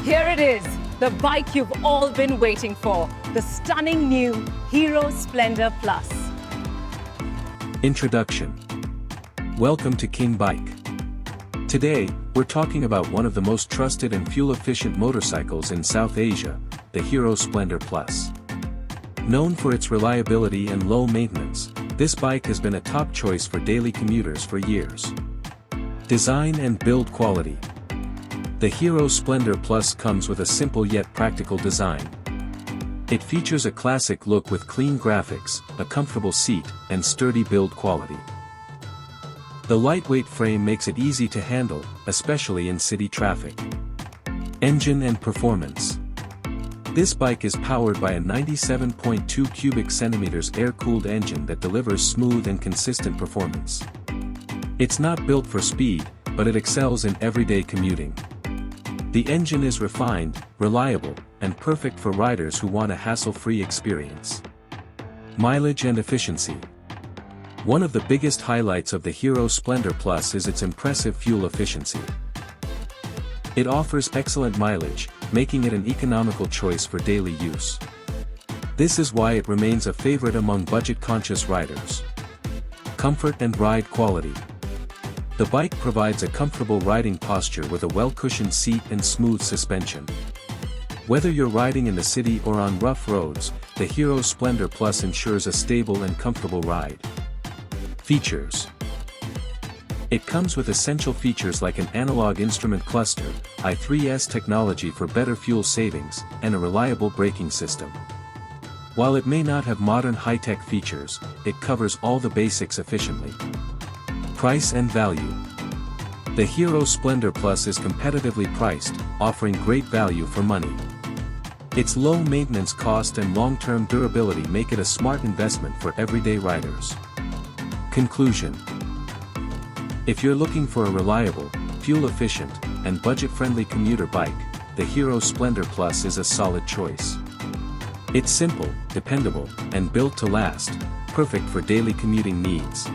Here it is, the bike you've all been waiting for, the stunning new Hero Splendor Plus. Introduction. Welcome to King Bike. Today, we're talking about one of the most trusted and fuel-efficient motorcycles in South Asia, the Hero Splendor Plus. Known for its reliability and low maintenance, this bike has been a top choice for daily commuters for years. Design and build quality. The Hero Splendor Plus comes with a simple yet practical design. It features a classic look with clean graphics, a comfortable seat, and sturdy build quality. The lightweight frame makes it easy to handle, especially in city traffic. Engine and performance. This bike is powered by a 97.2 cubic centimeters air-cooled engine that delivers smooth and consistent performance. It's not built for speed, but it excels in everyday commuting. The engine is refined, reliable, and perfect for riders who want a hassle-free experience. Mileage and efficiency. One of the biggest highlights of the Hero Splendor Plus is its impressive fuel efficiency. It offers excellent mileage, making it an economical choice for daily use. This is why it remains a favorite among budget-conscious riders. Comfort and ride quality. The bike provides a comfortable riding posture with a well-cushioned seat and smooth suspension. Whether you're riding in the city or on rough roads, the Hero Splendor Plus ensures a stable and comfortable ride. Features. It comes with essential features like an analog instrument cluster, i3S technology for better fuel savings, and a reliable braking system. While it may not have modern high-tech features, it covers all the basics efficiently. Price and value. The Hero Splendor Plus is competitively priced, offering great value for money. Its low maintenance cost and long-term durability make it a smart investment for everyday riders. Conclusion. If you're looking for a reliable, fuel-efficient, and budget-friendly commuter bike, the Hero Splendor Plus is a solid choice. It's simple, dependable, and built to last, perfect for daily commuting needs.